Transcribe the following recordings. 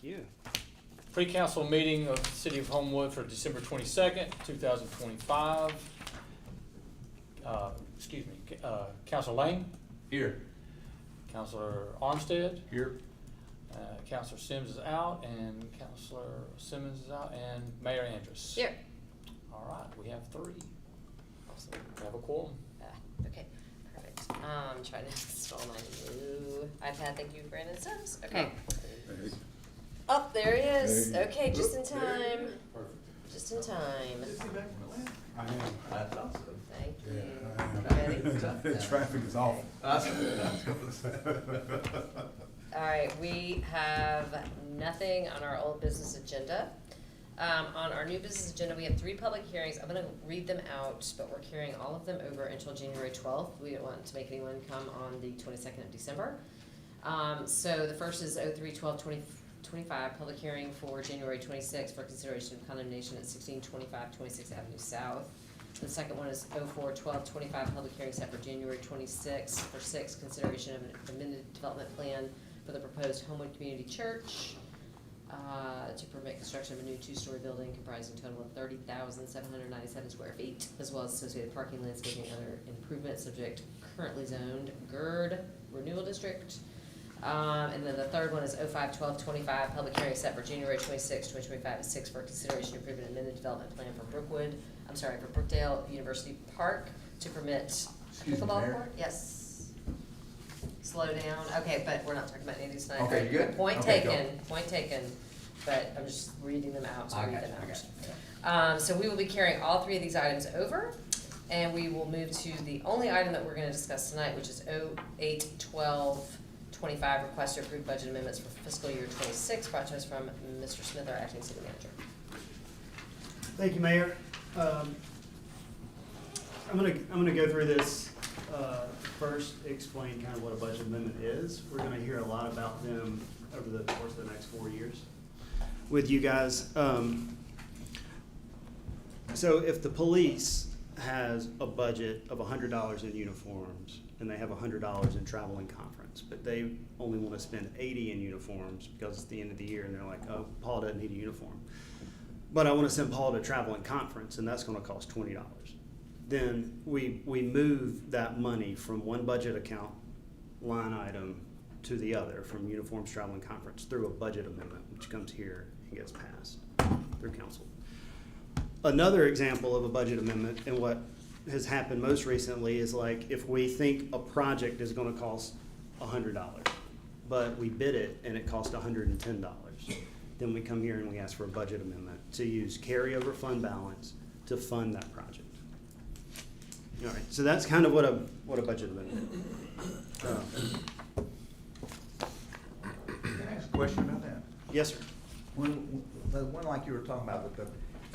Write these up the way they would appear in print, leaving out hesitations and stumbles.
Thank you. Pre-council meeting of the City of Homewood for December 22nd, 2025. Councilor Lane, Here. Councilor Armstead, Here. Councilor Sims is out, and Councilor Simmons is out, and Mayor Andrus. Here. All right, we have three. Awesome. We have a quorum. Okay, perfect. Trying to install my new iPad. Thank you, Brandon Sims. Okay. Oh, there he is. Okay, just in time. Just in time. I am. I thought so. Thank you. The traffic is awful. All right, we have nothing on our old business agenda. On our new business agenda, we have 3 public hearings. I'm gonna read them out, but we're carrying all of them over until January 12th. We don't want to make anyone come on the 22nd of December. So the first is 03/12/2025, public hearing for January 26th for consideration of condemnation at 1625 26th Avenue South. The second one is 04/12/25, public hearing set for January 26th for 6, consideration of an amended development plan for the proposed Homewood Community Church to permit construction of a new 2-story building comprising a total of 30,797 square feet, as well as associated parking, landscaping, and other improvements subject currently zoned GERD Renewal District. And then the third one is 05/12/25, public hearing set for January 26, 2025 at 6 for consideration of improvement amended development plan for for Brookdale University Park to permit pickleball Mayor? court. Yes. Slow down. Okay, but we're not talking about any of these tonight. Okay, you good? Point Okay, taken. Point taken. But I'm just reading them out. So I read got them you, out. So we will be carrying all 3 of these items over, and we will move to the only item that we're going to discuss tonight, which is 08/12/25, request to approve budget amendments for fiscal year 26, brought to us from Mr. Smith, our acting city manager. Thank you, Mayor. I'm gonna go through this, first explain kind of what a budget amendment is. We're gonna hear a lot about them over the course of the next 4 years with you guys. So if the police has a budget of $100 in uniforms and they have $100 in travel and conference, but they only want to spend 80 in uniforms because it's the end of the year and they're like, oh, Paul doesn't need a uniform. But I want to send Paul to travel and conference and that's going to cost $20. Then we move that money from one budget account line item to the other, from uniforms, travel, and conference, through a budget amendment, which comes here and gets passed through council. Another example of a budget amendment, and what has happened most recently, is like if we think a project is going to cost $100, but we bid it and it costs $110, then we come here and we ask for a budget amendment to use carryover fund balance to fund that project. All right, so that's kind of what a budget amendment is. Can I ask a question about that? Yes, sir. When, the one like you were talking about with the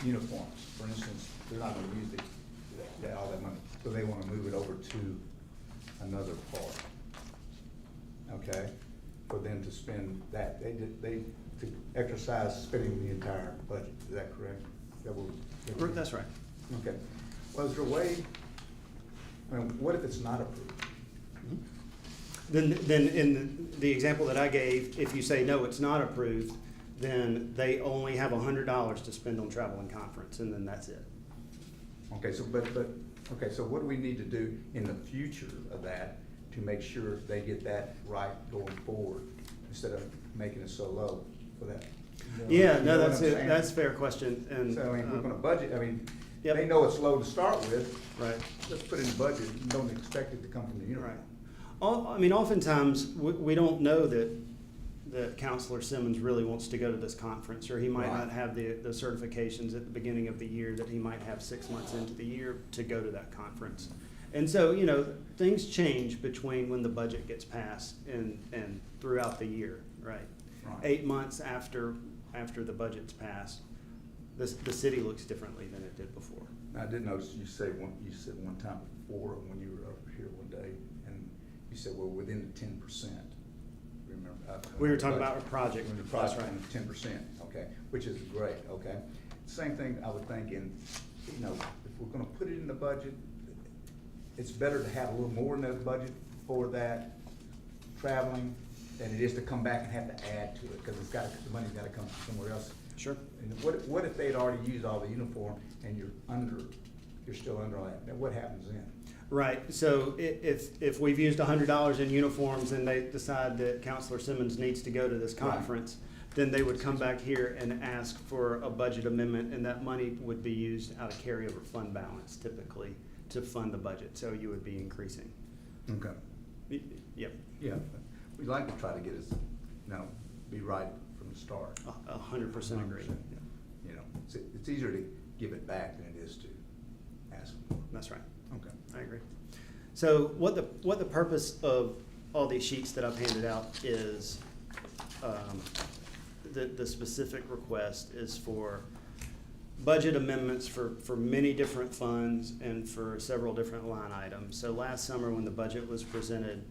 uniforms, for instance, they're not gonna use all that money, so they wanna move it over to another part. Okay, for them to spend that, to exercise spending the entire budget, is that correct? That's right. Okay, well, is there a way, I mean, what if it's not approved? Then in the example that I gave, if you say, no, it's not approved, then they only have $100 to spend on travel and conference, and then that's it. Okay, so, okay, so what do we need to do in the future of that to make sure they get that right going forward, instead of making it so low for that? Yeah, You no, know what that's I'm it. saying? That's a fair question, and. So, I mean, we're gonna budget, I mean, Yep. they know it's low to start with. Right. Let's put it in the budget, and don't expect it to come from the uniform. Right. I mean, oftentimes, we don't know that Counselor Simmons really wants to go to this conference, or he might Right. not have the certifications at the beginning of the year that he might have 6 months into the year to go to that conference. And so, things change between when the budget gets passed and throughout the year, right? Right. 8 months after the budget's passed, the city looks differently than it did before. I did notice you said one time before, when you were over here one day, and you said, well, within the 10%. Remember? We were talking about a project. When the That's project, right. 10%, okay, which is great, okay? Same thing I would think in, if we're gonna put it in the budget, it's better to have a little more in the budget for that traveling than it is to come back and have to add to it, because the money's gotta come from somewhere else. Sure. And what if they'd already used all the uniform and you're still under all that, then what happens then? Right, so if we've used $100 in uniforms and they decide that Counselor Simmons needs to go to this Right. conference, then they would come back here and ask for a budget amendment, and that money would be used out of carryover fund balance typically to fund the budget, so you would be increasing. Okay. Yep, Yeah, we'd like to try to get us, be right from the start. 100% agree. 100%. You know, it's easier to give it back than it is to ask for more. That's right. Okay. I agree. So what the purpose of all these sheets that I've handed out is, the specific request is for budget amendments for many different funds and for several different line items. So last summer when the budget was presented,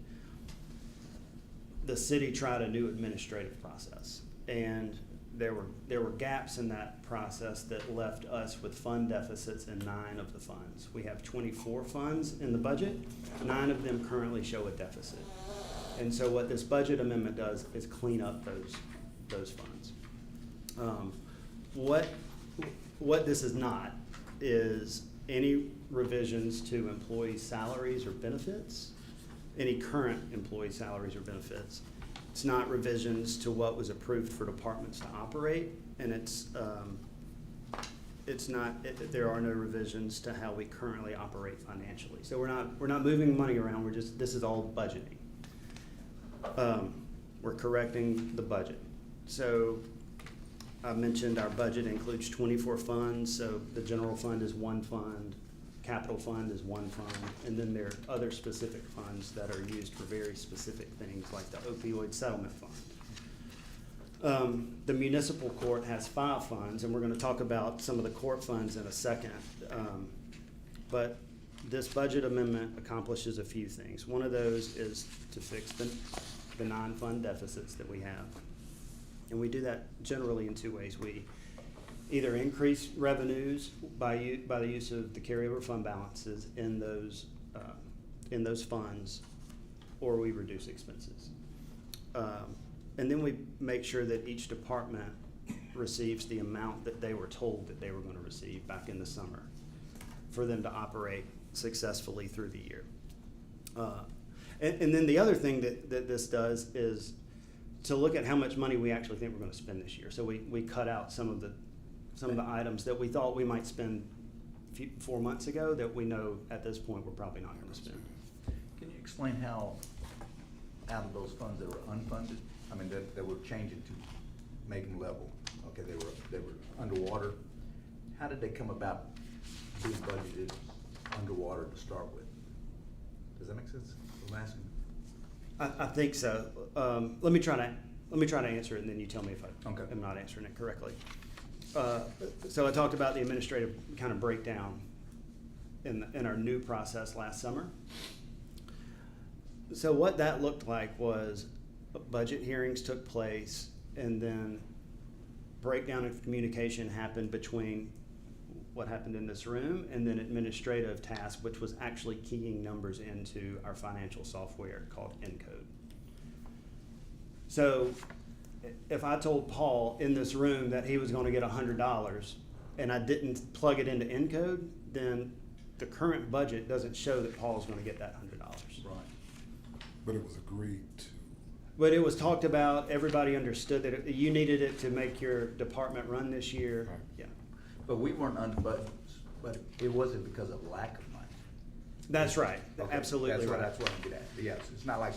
the city tried a new administrative process. And there were gaps in that process that left us with fund deficits in 9 of the funds. We have 24 funds in the budget, 9 of them currently show a deficit. And so what this budget amendment does is clean up those funds. What this is not is any revisions to employee salaries or benefits, any current employee salaries or benefits. It's not revisions to what was approved for departments to operate, and there are no revisions to how we currently operate financially. So we're not moving money around, this is all budgeting. We're correcting the budget. So I mentioned our budget includes 24 funds, so the general fund is 1 fund, capital fund is 1 fund, and then there are other specific funds that are used for very specific things like the opioid settlement fund. The municipal court has 5 funds, and we're gonna talk about some of the court funds in a second. But this budget amendment accomplishes a few things. One of those is to fix the non-fund deficits that we have. And we do that generally in 2 ways. We either increase revenues by the use of the carryover fund balances in those funds, or we reduce expenses. And then we make sure that each department receives the amount that they were told that they were going to receive back in the summer for them to operate successfully through the year. And then the other thing that this does is to look at how much money we actually think we're going to spend this year. So we cut out some of the items that we thought we might spend 4 months ago that we know at this point we're probably not going to spend. Can you explain how, out of those funds that were unfunded, that were changing to make them level, okay, they were underwater, how did they come about being budgeted underwater to start with? Does that make sense? I'm asking. I think so. Let me try to answer it, and then you tell me if I Okay. am not answering it correctly. So I talked about the administrative kind of breakdown in our new process last summer. So what that looked like was budget hearings took place, and then breakdown of communication happened between what happened in this room and then administrative task, which was actually keying numbers into our financial software called Encode. So if I told Paul in this room that he was going to get $100 and I didn't plug it into Encode, then the current budget doesn't show that Paul's going to get that $100. Right. But it was agreed to. But it was talked about, everybody understood that you needed it to make your department run this year. Right. Yeah. But we weren't under budget, but it wasn't because of lack of money. That's right. Okay, Absolutely right. That's what I'm getting at. Yes, it's not like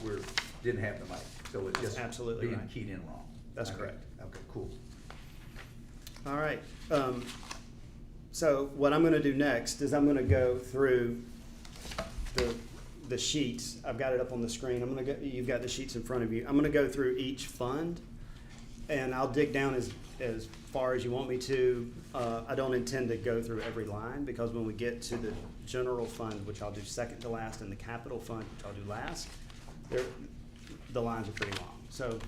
didn't have the money, so it's just absolutely being right. keyed in wrong. That's Okay. correct. Okay, cool. All right. So what I'm going to do next is I'm going to go through the sheets. I've got it up on the screen. You've got the sheets in front of you. I'm going to go through each fund, and I'll dig down as far as you want me to. I don't intend to go through every line, because when we get to the general fund, which I'll do second to last, and the capital fund, which I'll do last, the lines are pretty long. So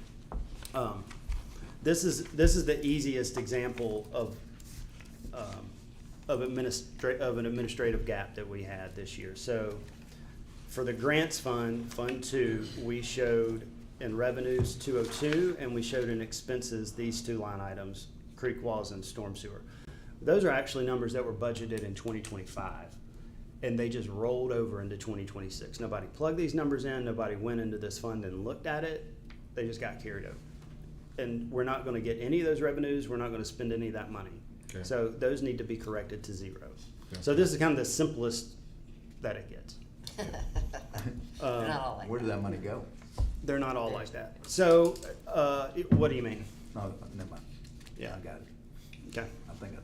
this is the easiest example of an administrative gap that we had this year. So for the grants fund, Fund 2, we showed in revenues 202, and we showed in expenses these two line items, creek walls and storm sewer. Those are actually numbers that were budgeted in 2025, and they just rolled over into 2026. Nobody plugged these numbers in, nobody went into this fund and looked at it, they just got carried over. And we're not gonna get any of those revenues, we're not gonna spend any of that money. Okay. So those need to be corrected to zero. Okay. So this is kind of the simplest that it gets. They're not all like Where that. did that money go? They're not all like that. So, what do you mean? No, never mind. Yeah. I got it. Okay. I think I do.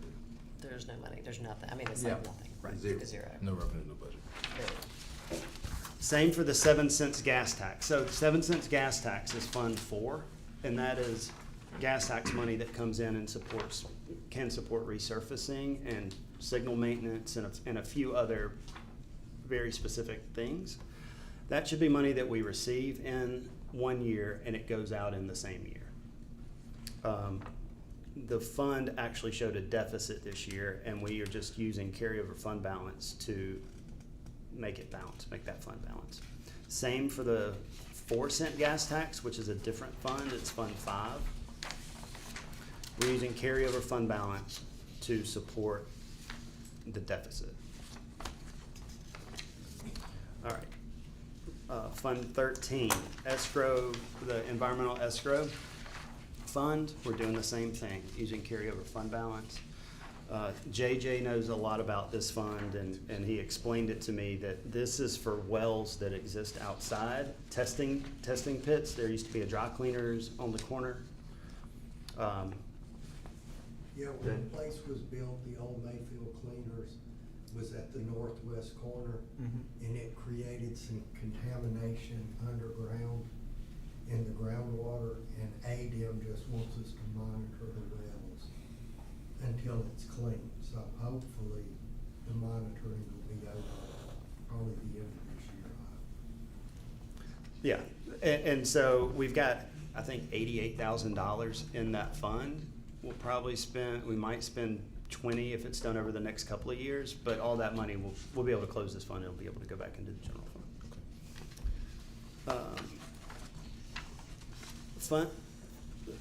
There's no money, there's nothing, I mean, it's Yeah. like nothing. Right. Zero. Zero. No revenue, no budget. Really. Same for the 7 cents gas tax. So 7 cents gas tax is Fund 4, and that is gas tax money that comes in and can support resurfacing and signal maintenance and a few other very specific things. That should be money that we receive in 1 year and it goes out in the same year. The fund actually showed a deficit this year, and we are just using carryover fund balance to make it balance, make that fund balance. Same for the 4 cent gas tax, which is a different fund, it's Fund 5. We're using carryover fund balance to support the deficit. All right. Fund 13, escrow, the environmental escrow fund, we're doing the same thing, using carryover fund balance. JJ knows a lot about this fund, and he explained it to me that this is for wells that exist outside, testing pits. There used to be a dry cleaners on the corner. Yeah, when the place was built, the old Mayfield Cleaners was at the northwest corner, and it created some contamination underground in the groundwater, and ADM just wants us to monitor the wells until it's clean. So hopefully, the monitoring will be over probably the end of this year. Yeah, and so we've got, I think, $88,000 in that fund. We might spend 20 if it's done over the next couple of years, but all that money, we'll be able to close this fund, it'll be able to go back into the general fund.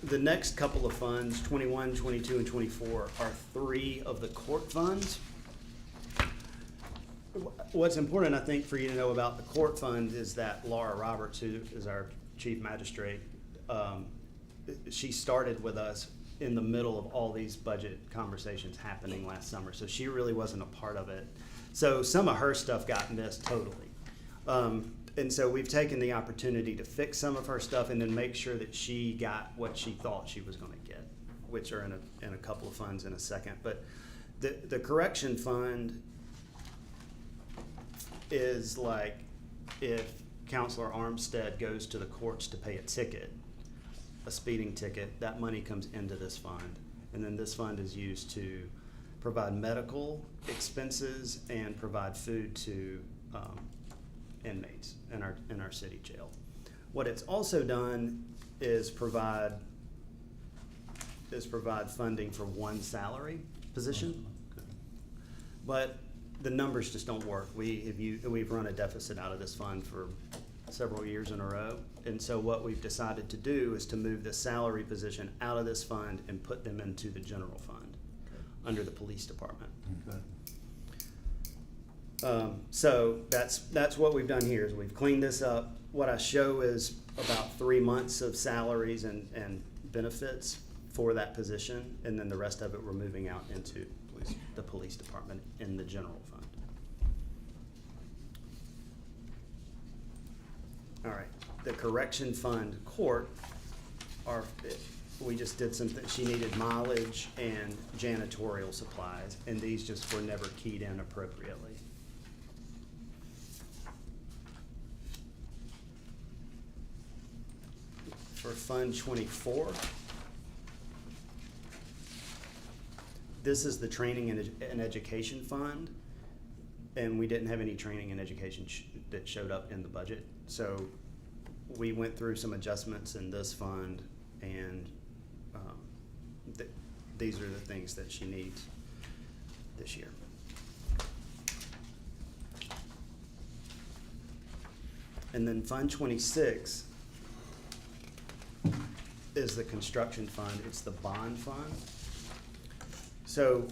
The next couple of funds, 21, 22, and 24, are 3 of the court funds. What's important, I think, for you to know about the court fund is that Laura Roberts, who is our chief magistrate, she started with us in the middle of all these budget conversations happening last summer, so she really wasn't a part of it. So some of her stuff got missed totally. And so we've taken the opportunity to fix some of her stuff and then make sure that she got what she thought she was gonna get, which are in a couple of funds in a second. But the correction fund is like if Counselor Armstead goes to the courts to pay a ticket, a speeding ticket, that money comes into this fund. And then this fund is used to provide medical expenses and provide food to inmates in our city jail. What it's also done is provide funding for one salary position. But the numbers just don't work. We've run a deficit out of this fund for several years in a row. And so what we've decided to do is to move the salary position out of this fund and put them into the general fund under the police department. Okay. So that's what we've done here is we've cleaned this up. What I show is about 3 months of salaries and benefits for that position, and then the rest of it we're moving out into the police department in the general fund. All right, the correction fund court we just did something, she needed mileage and janitorial supplies, and these just were never keyed in appropriately. For Fund 24, this is the training and education fund, and we didn't have any training and education that showed up in the budget. So we went through some adjustments in this fund, and these are the things that she needs this year. And then Fund 26 is the construction fund, it's the bond fund. So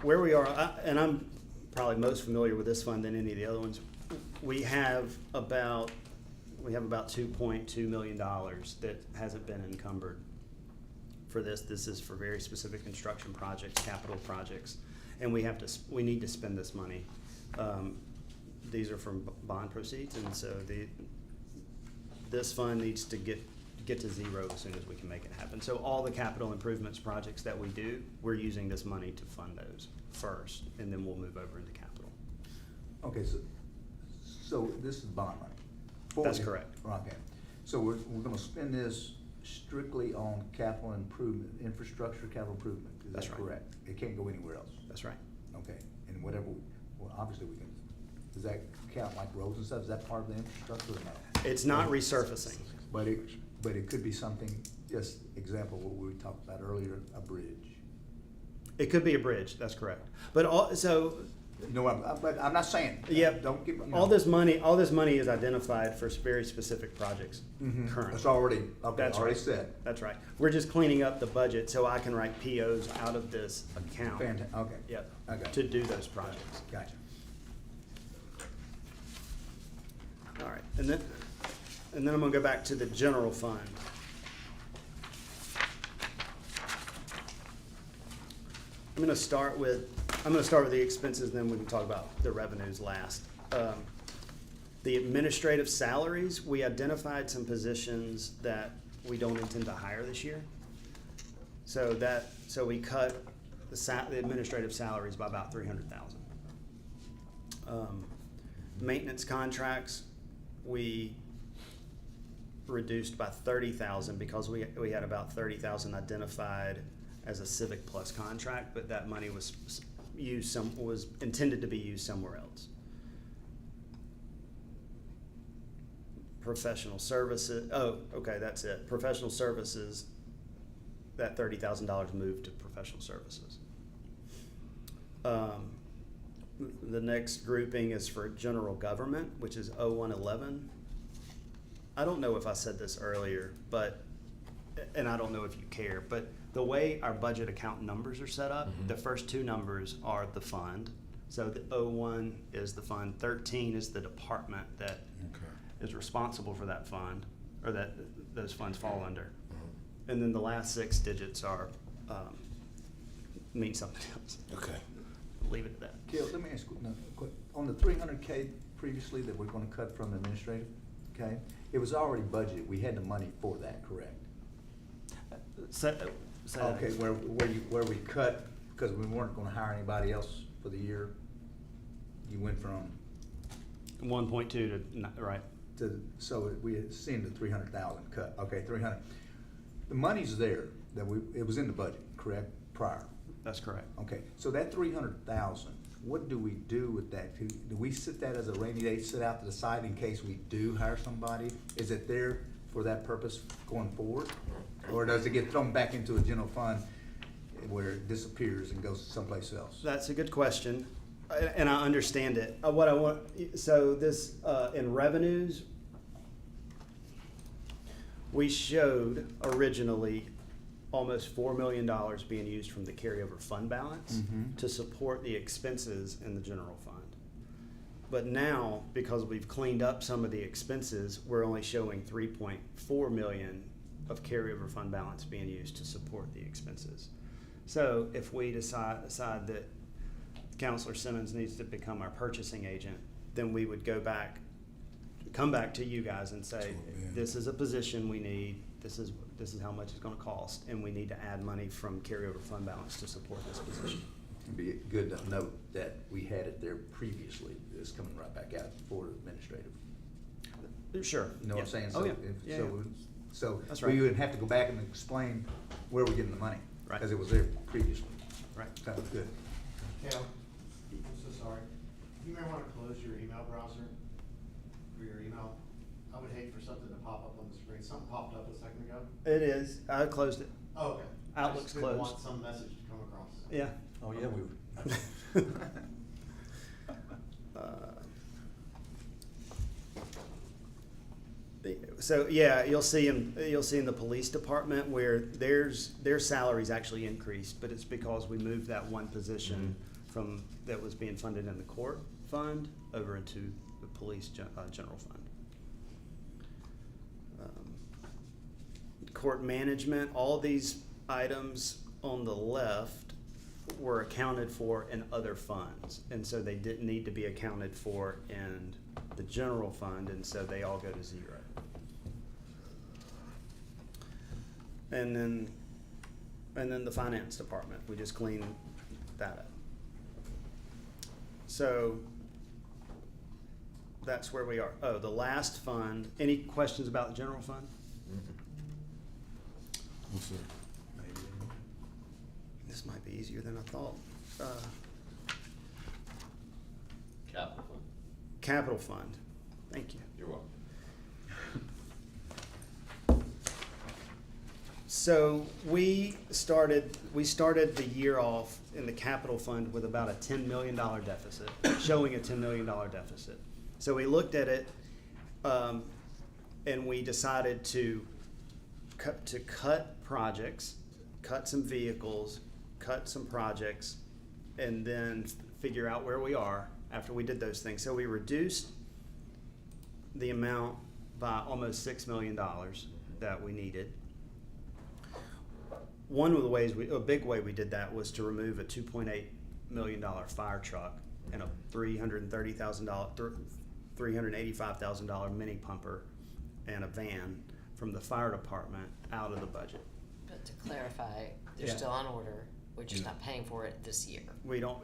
where we are, and I'm probably most familiar with this fund than any of the other ones, we have about $2.2 million that hasn't been encumbered for this. This is for very specific construction projects, capital projects, and we need to spend this money. These are from bond proceeds, and so this fund needs to get to zero as soon as we can make it happen. So all the capital improvements projects that we do, we're using this money to fund those first, and then we'll move over into capital. Okay, so this is bond money? That's correct. Okay, so we're gonna spend this strictly on capital improvement, infrastructure capital improvement, is That's that right. correct? It can't go anywhere else? That's right. Okay, and whatever, well, obviously we can, does that count like roads and stuff, is that part of the infrastructure or no? It's not resurfacing. But it could be something, just example, what we talked about earlier, a bridge. It could be a bridge, that's correct. But You know what, but I'm not saying. yeah, Don't give, you know. all this money is identified for very specific projects Mhm. currently. It's already, okay, That's already right. set. That's right. We're just cleaning up the budget so I can write POs out of this account. Fantastic, okay. Yep, I got to you. do those projects. Gotcha. All right, and then I'm gonna go back to the general fund. I'm gonna start with the expenses, then we can talk about the revenues last. The administrative salaries, we identified some positions that we don't intend to hire this year. So we cut the administrative salaries by about $300,000. Maintenance contracts, we reduced by $30,000 because we had about $30,000 identified as a Civic Plus contract, but that money was intended to be used somewhere else. Professional services, that's it. Professional services, that $30,000 moved to professional services. The next grouping is for general government, which is 0111. I don't know if I said this earlier, and I don't know if you care, but the way our budget account numbers are set up, the first two numbers are the fund. So the 01 is the fund, 13 is the department that is responsible for that fund, or that those funds fall under. And then the last 6 digits mean something else. Okay. Leave it at that. Kale, let me ask you, quick, on the $300K previously that we're gonna cut from the administrative, okay? It was already budgeted, we had the money for that, correct? Okay, where we cut, because we weren't gonna hire anybody else for the year, you went from 1.2 to, right. so we had seen the 300,000 cut, okay, 300. The money's there, it was in the budget, correct, prior? That's correct. Okay, so that 300,000, what do we do with that? Do we sit that as a rainy day, sit out to the side in case we do hire somebody? Is it there for that purpose going forward? Or does it get thrown back into a general fund where it disappears and goes someplace else? That's a good question, and I understand it. This, in revenues, we showed originally almost $4 million being used from the carryover fund balance to support the expenses in the general fund. But now, because we've cleaned up some of the expenses, we're only showing $3.4 million of carryover fund balance being used to support the expenses. So if we decide that Counselor Simmons needs to become our purchasing agent, then we would come back to you guys and say, this is a position we need, this is how much it's gonna cost, and we need to add money from carryover fund balance to support this position. It'd be good to note that we had it there previously, it's coming right back out for administrative. Sure. You know what I'm saying? Oh, So yeah. if- Yeah, so yeah. So That's we right. would have to go back and explain where we're getting the money. Right. Because it was there previously. Right. Sounds good. Cal, I'm so sorry. You may want to close your email browser for your email. I would hate for something to pop up on the screen. Something popped up a second ago. It is, I closed it. Oh, okay. Outlook's I just didn't closed. want some message to come across. Yeah. Oh, yeah, we would. So, yeah, you'll see in the police department where their salaries actually increased, but it's because we moved that one position from, that was being funded in the court fund over into the police general fund. Court management, all these items on the left were accounted for in other funds, and so they didn't need to be accounted for in the general fund, and so they all go to zero. And then the finance department, we just clean that up. So that's where we are. Oh, the last fund, any questions about the general fund? Yes, sir. This might be easier than I thought. Capital fund. Capital fund, thank you. You're welcome. So we started the year off in the capital fund with about a $10 million deficit, showing a $10 million deficit. So we looked at it, and we decided to cut projects, cut some vehicles, cut some projects, and then figure out where we are after we did those things. So we reduced the amount by almost $6 million that we needed. One of the ways a big way we did that was to remove a $2.8 million fire truck and a $385,000 mini pumper and a van from the fire department out of the budget. But to clarify, they're Yeah. still on order, we're just not paying for it this year. We don't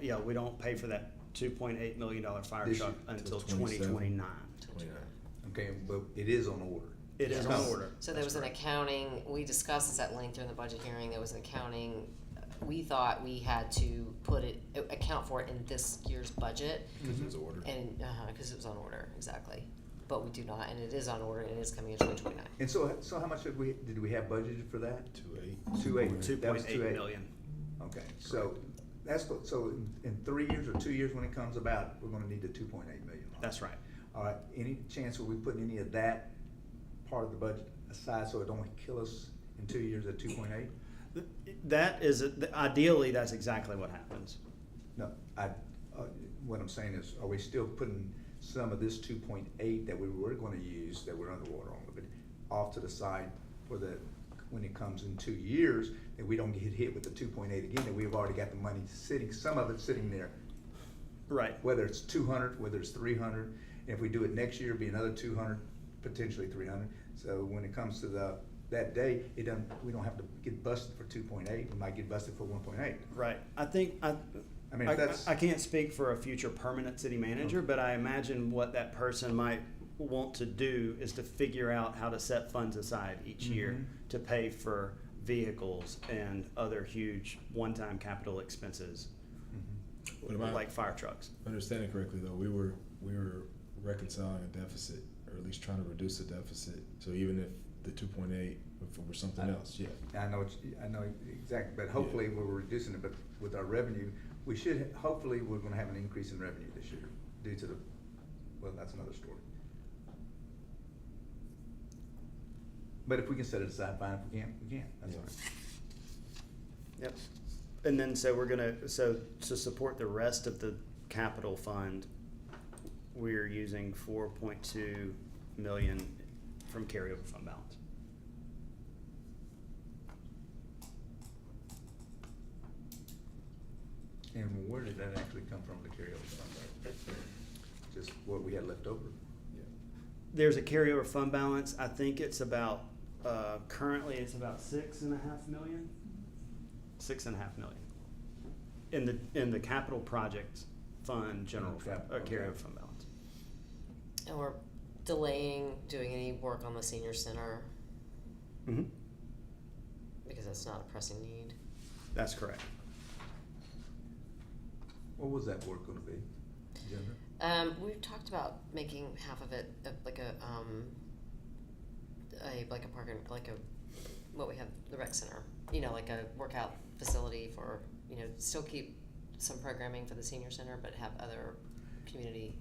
pay for that $2.8 million fire This truck year, until till 2029. Okay, but it is on order. It is on order. So there was an accounting, we discussed this at length during the budget hearing, there was an accounting, we thought we had to account for it in this year's budget. Because it was ordered. And, cause it was on order, exactly. But we do not, and it is on order, and it is coming in 2029. And so how much did we have budgeted for that? 2.8. 2.8. That was 2.8 million. Okay, so so in 3 years or 2 years when it comes about, we're gonna need the 2.8 million. That's right. All right, any chance will we put any of that part of the budget aside so it don't kill us in 2 years at 2.8? That is, ideally, that's exactly what happens. No, what I'm saying is, are we still putting some of this 2.8 that we were gonna use, that we're underwater on a little bit, off to the side for when it comes in 2 years, that we don't get hit with the 2.8 again, that we've already got the money sitting, some of it sitting there, Right. whether it's 200, whether it's 300, and if we do it next year, it'll be another 200, potentially 300. So when it comes to that day, we don't have to get busted for 2.8, we might get busted for 1.8. Right. I think, I mean, if that's. I can't speak for a future permanent city manager, but I imagine what that person might want to do is to figure out how to set funds aside each year to pay for vehicles and other huge one-time capital expenses, What about, like fire trucks. understanding correctly though, we were reconciling a deficit, or at least trying to reduce the deficit. So even if the 2.8 were something else, yeah. I know exactly, but hopefully we're reducing it, but with our revenue, hopefully we're gonna have an increase in revenue this year due to well, that's another story. But if we can set it aside, fine, if we can't, we can't, that's Yeah. fine. Yep. And then, so to support the rest of the capital fund, we're using 4.2 million from carryover fund balance. And where did that actually come from, the carryover fund? Just what we had left over? There's a carryover fund balance. I think it's about, currently it's about 6.5 million. 6.5 million. In the capital projects fund, general fund, carryover fund balance. And we're delaying doing any work on the senior center Mm-hmm. because that's not a pressing need. That's correct. What was that work gonna be? Jennifer? We've talked about making half of it like a parking, what we have, the rec center, like a workout facility for, still keep some programming for the senior center, but have other community.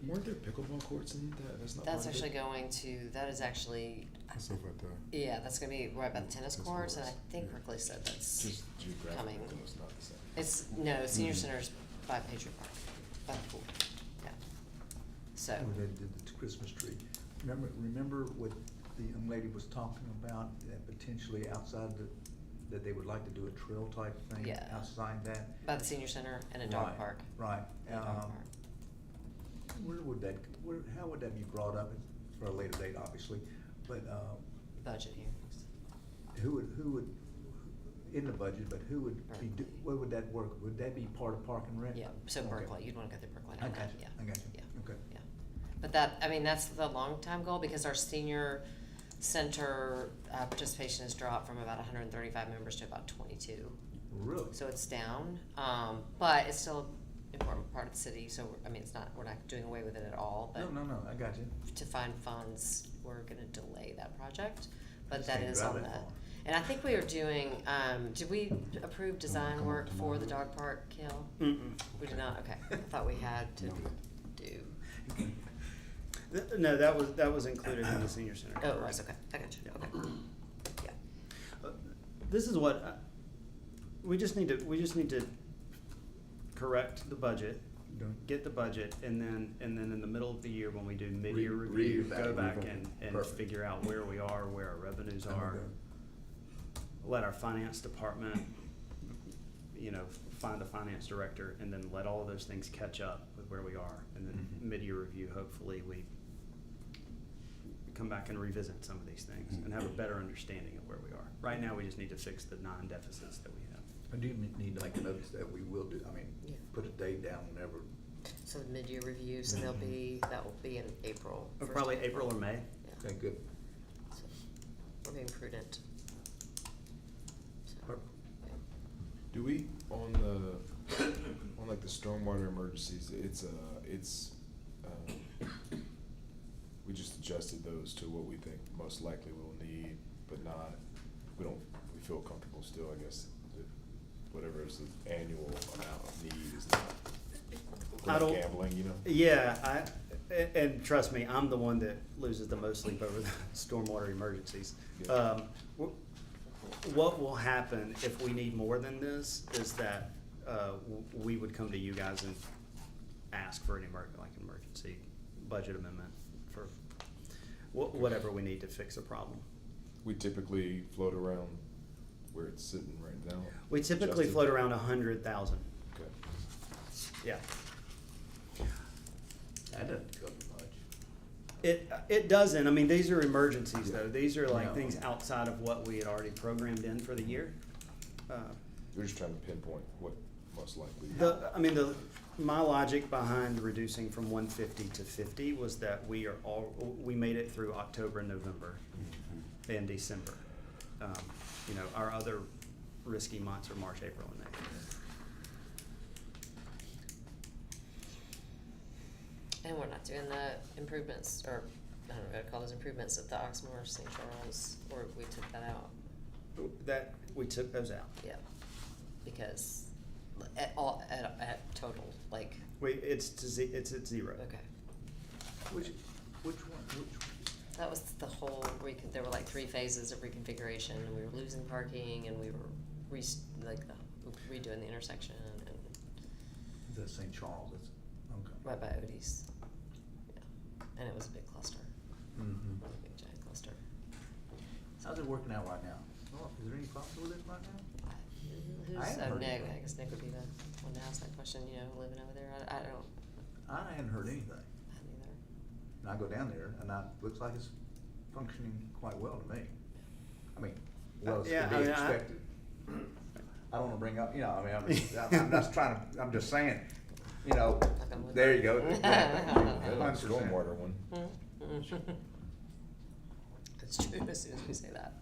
weren't there pickleball courts in that? That's not. That's part of actually it? going to, that is actually, That's over at the. yeah, that's gonna be right by the tennis Tennis courts, and I courts, think yeah. Rickley said that's Just geographically, coming. it's not the same. It's, no, senior Mhm. center's by Patriot Park, by the pool, yeah. So, Where they did the Christmas tree. Remember what the young lady was talking about, that potentially outside that they would like to do a trail type thing? Yeah. Outside that? by the senior center and a dog Right, park. Right. And a dog park. How would that be brought up for a later date, obviously, but, Budget hearings. who would, in the budget, but who would be, Berkeley. where would that work? Would that be part of Park and Rec? Yeah, so Okay. Berkeley, you'd wanna go through Berkeley I on got that, you, yeah. I got you, Yeah. okay. Yeah, but that, I mean, that's the long-time goal, because our senior center, participation has dropped from about 135 members to about 22. Really? So it's down, but it's still an important part of the city, so, I mean, it's not, we're not doing away with it at all, but No, I got you. to find funds, we're gonna delay that project, but Just that can't is drive on that the, far. and I think we are doing, did we approve design come work up for the tomorrow. dog park, Kill? Mm-mm. We did not, okay, I thought we had to No. do, No, that was included in the senior center. oh, it was, okay, I got you, Yeah. okay, yeah. This is what, we just need to correct the budget, Done. get the budget, and then in the middle of the year, when we do mid-year review, go Re-evaluate. back and Perfect. figure out where we are, where our revenues I'm are. good. Let our finance department, find a finance director, and then let all of those things catch up with where we are. And then Mhm. mid-year review, hopefully, we come back and revisit some of these things and have a better understanding of where we are. Right now, we just need to fix the non-deficits that we have. I do need to make a notice that we will do, Yeah. put a date down whenever. So the mid-year review, so that will be in April. first Probably of April or May. Yeah, Okay, good. so we're being prudent. So, Perfect. yeah. Do we on like the stormwater emergencies? We just adjusted those to what we think most likely we'll need, but not. We feel comfortable still. I guess that whatever is the annual amount of need is not. I Like don't- gambling, you know. Yeah, and trust me, I'm the one that loses the most sleep over the stormwater emergencies. Yeah. What will happen if we need more than this is that, we would come to you guys and ask for an emergency budget amendment for whatever we need to fix a problem. We typically float around where it's sitting right now. We typically Justin? float around 100,000, Okay. yeah. That doesn't cover much. It doesn't, I mean, these are emergencies though, Yeah. these are like Yeah. things outside of what we had already programmed in for the year. We're just trying to pinpoint what most likely. My logic behind reducing from 150 to 50 was that we made it through October and November and December. Our other risky months are March, April, and May. And we're not doing the improvements, or I don't know what to call those improvements at the Oxmoor, St. Charles, or we took that out, That, we took those out. yeah. Because at total, like, It's at zero. okay. Which one, That was the whole there were like 3 phases of reconfiguration, and we were losing parking, and we were redoing the intersection, and the St. Charles, it's, okay. right by Odie's. Yeah, and it was a big cluster, Mm-hmm. a big giant cluster. How's it working out right now? Is there any problems with it right now? I haven't heard Nick, anything. I guess Nick would be the one to ask that question, living over there, I don't, I hadn't heard anything. I don't either. And I go down there and looks like it's functioning quite well to me. I mean, well, it's Yeah, to I be mean, expected. I don't wanna bring up, I'm just trying to, I'm just saying, on wood. there you go. Yeah, 100%. stormwater one. It's true, as soon as we say that.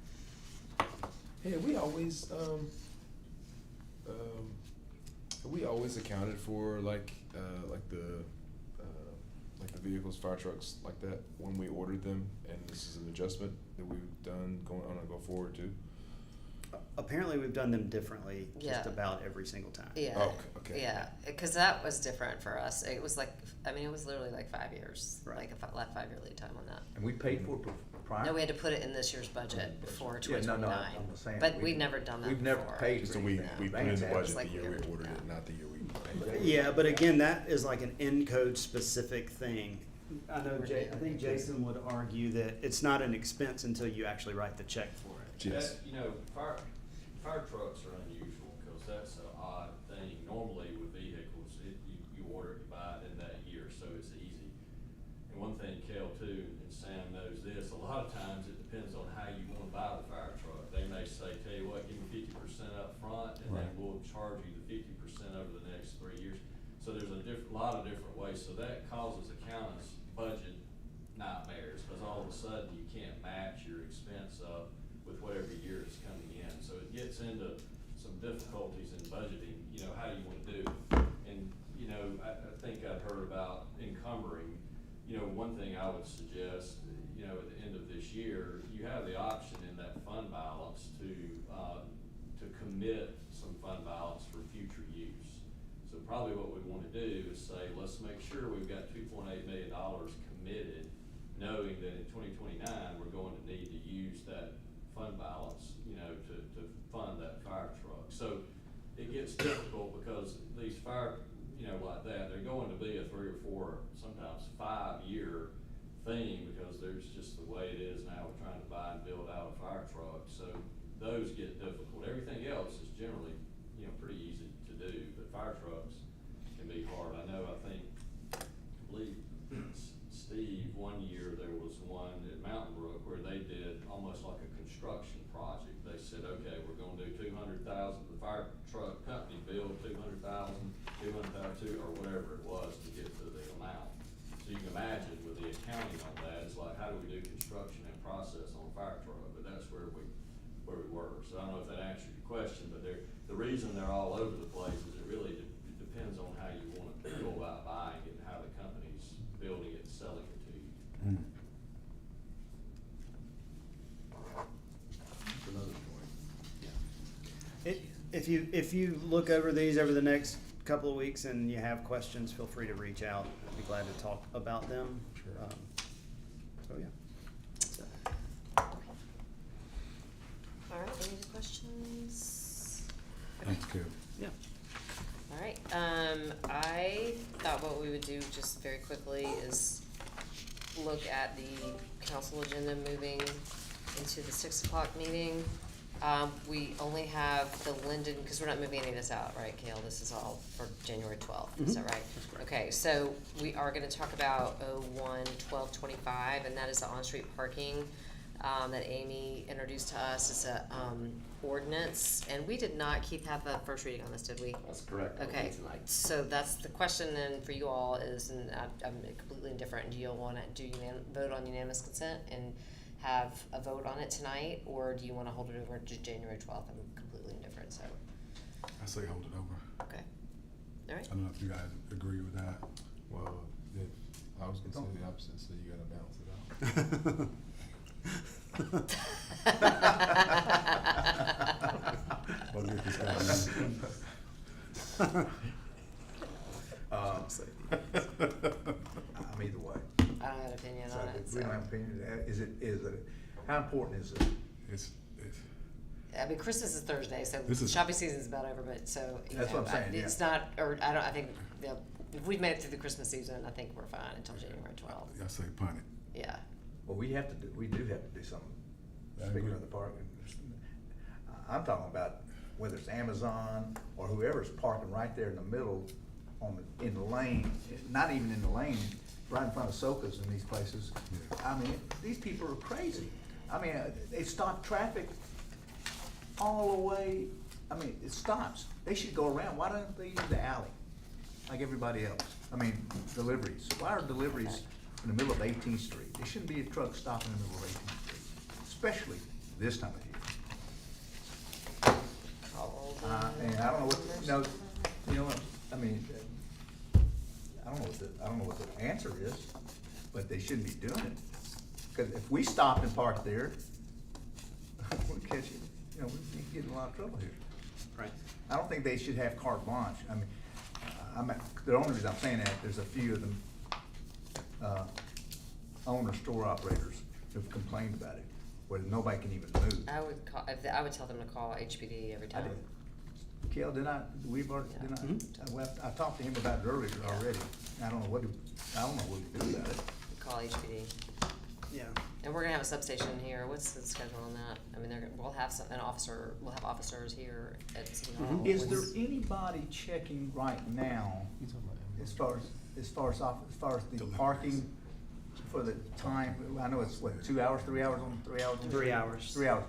Hey, we always accounted for like the vehicles, fire trucks like that when we ordered them, and this is an adjustment that we've done going on a go forward too. Apparently, we've done them differently just Yeah. about every single time. Yeah. Oh, okay. Yeah, because that was different for us. It was like, I mean, it was literally like 5 years, Right. like a 5-year lead time on that. And we paid for it prior? No, we had to put it in this year's budget for Yeah, no, 2029. I'm saying But we- we've never done that we've never before. paid So we put in the It's budget like the year we we're- ordered yeah. it, not the year we paid it. Yeah, but again, that is like an Encode specific thing. I know, I think Jason would argue that it's not an expense until you actually write the check for it. Yes. That, you know, fire trucks are unusual, cause that's an odd thing. Normally with vehicles, you order it, you buy it in that year, so it's easy. And one thing, Kel too, and Sam knows this, a lot of times it depends on how you wanna buy the fire truck. They may say, tell you what, give me 50% up front, and then Right. we'll charge you the 50% over the next 3 years. So there's a lot of different ways, so that causes accountants budget nightmares, cause all of a sudden you can't match your expense up with whatever year is coming in. So it gets into some difficulties in budgeting, you know, how you wanna do it. And, you know, I think I've heard about encumbering. You know, one thing I would suggest, you know, at the end of this year, you have the option in that fund balance to commit some fund balance for future use. So probably what we wanna do is say, let's make sure we've got $2.8 million committed, knowing that in 2029, we're going to need to use that fund balance, you know, to fund that fire truck. So it gets difficult because these fire, you know, like that, they're going to be a 3 or 4, sometimes 5-year thing, because there's just the way it is now, we're trying to buy and build out a fire truck. So those get difficult. Everything else is generally, you know, pretty easy to do, but fire trucks can be hard. I know, I believe Steve, one year there was one at Mountain Brook where they did almost like a construction project. They said, okay, we're gonna do 200,000, the fire truck company billed 200,000, 200,000, or whatever it was to get to the amount. So you can imagine with the accounting on that, it's like, how do we do construction and process on a fire truck? But that's where we were. So I don't know if that answered your question, but the reason they're all over the place is it really depends on how you want to go about buying it and how the company's building it and selling it to you. That's another point. If you look over these over the next couple of weeks and you have questions, feel free to reach out. I'd be glad to talk about them. Sure. So, yeah. All right, any other questions? That's good. Yeah. All right, I thought what we would do just very quickly is look at the council agenda moving into the 6 o'clock meeting. We only have the Linden, because we're not moving any of this out, right, Cale? This is all for January 12th, is that right? Okay, so we are gonna talk about 01-1225, and that is the on-street parking that Amy introduced to us. It's a ordinance, and we did not, Keith, have the first reading on this, did we? That's correct. Okay, so that's the question then for you all is, and I'm completely indifferent, do you wanna vote on unanimous consent and have a vote on it tonight, or do you wanna hold it over to January 12th? I'm completely indifferent, so, I say hold it over. okay. All right, I don't know if you guys agree with that. Well, I was gonna say the opposite, so you gotta balance it out. We'll get this guy in. I'm either way. I don't have an opinion So on it, we so. don't have opinion. Is it, how important is it? It's, I mean, Christmas is Thursday, so This is- shopping season's about over, but so, you That's know, what I'm saying, it's yeah. not, or I don't, I think, you know, if we've made it through the Christmas season, I think we're fine until January 12th. I say punt it. Yeah. Well, we do have to do something, I speaking agree. of the park. I'm talking about whether it's Amazon or whoever's parking right there in the middle in the lane, not even in the lane, right in front of Soka's and these places. I mean, these people are crazy. I mean, they stop traffic all the way, I mean, it stops. They should go around. Why don't they use the alley like everybody else? I mean, deliveries. Why are deliveries in the middle of 18th Street? There shouldn't be a truck stopping in the middle of 18th Street, especially this time of year. And I don't know what, you know what, I mean, I don't know what the answer is, but they shouldn't be doing it. Cause if we stop and park there, we'll catch it. you know, we get in a lot of trouble here. Right. I don't think they should have carte blanche. I mean, the only reason I'm saying that, there's a few of them, owner store operators who've complained about it, where nobody can even move. I would call, I would tell them to call HPD every I time. did. Kel, did I, we've already, Yeah. did I, Mhm. well, I talked to him about it earlier Yeah. already. I don't know what to do about it. Call HPD. Yeah. And we're gonna have a substation here. What's the schedule on that? I mean, we'll have we'll have officers here at City Hall. Mhm. Is there anybody checking right now as far as the parking for the time? I know it's what, 2 hours, 3 hours on, 3 hours on? 3 hours. 3 hours.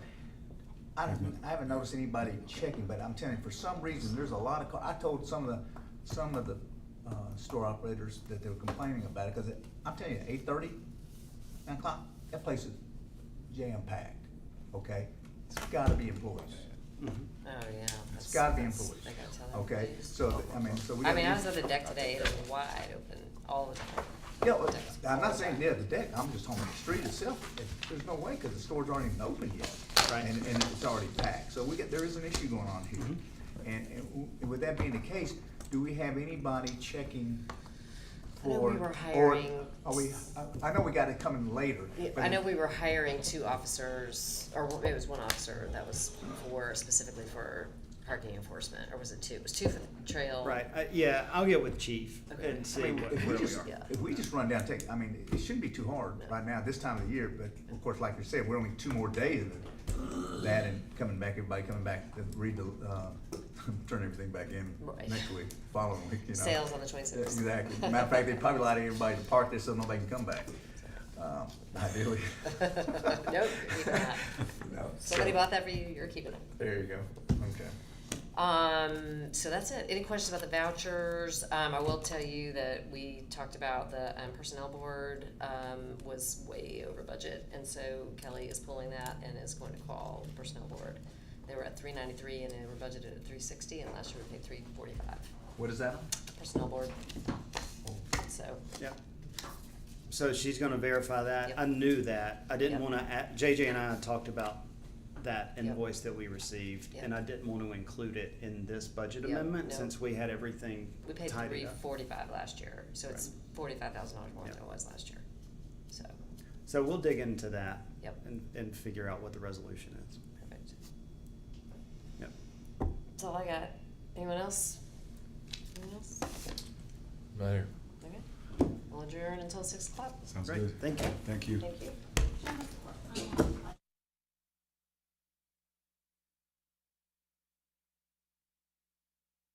I haven't noticed anybody checking, but I'm telling you, for some reason, there's a lot of I told some of the store operators that they were complaining about it, cause I'm telling you, 8:30, 9 o'clock, that place is jam-packed, okay? It's gotta be employees. Mhm. Oh, yeah. It's gotta be that's- employees. They gotta tell them. Okay, please. so, I mean, so we. I mean, I gotta was use- at the deck today, it was wide open all the time. Yeah, well, I'm not saying near the deck, I'm just on the street itself, there's no way, cause the stores aren't even open yet. Right. And it's already packed, so there is an issue going on here. Mhm. And with that being the case, do we have anybody checking I know for? we were or hiring- Are we, I know we got it coming later. but- I know we were hiring 2 officers, or it was 1 officer that was specifically for parking enforcement, or was it 2? It was 2 for the trail. Right, yeah, I'll get with chief Okay. and I see mean, what, if we where we just, are. Yeah. if we just run down, I mean, it shouldn't be too hard No. right now, this time of the year, but of course, like you said, we're only 2 more days of that and everybody coming back to read the, turn everything back in Right. next week, following week, you know. Sales on the 26th. Exactly. Matter of fact, they probably allow everybody to park there so nobody can come back, ideally. Nope, keep that. No, Somebody so- bought that for you, you're keeping it. There you go, okay. So that's it. Any questions about the vouchers? I will tell you that we talked about the personnel board was way over budget, and so Kelly is pulling that and is going to call the personnel board. They were at $393 and they were budgeted at $360, and last year we paid $345. What is that? Personnel board. So Yep. So she's gonna verify that. Yep. I knew that. I didn't Yep. wanna, JJ and I talked about that Yep. invoice that we received, Yep. and I didn't want to include it in this budget Yep, amendment no. since we had everything we paid tidied up. $345 last year, so it's $45,000 more Yep. than it was last year. So So we'll dig into that. Yep. And figure out what the resolution is. perfect. Yep. That's all I got. Anyone else? Anyone else? Mayor. Okay. We'll adjourn until 6 o'clock. Sounds Great, good. thank you. Thank you. Thank you.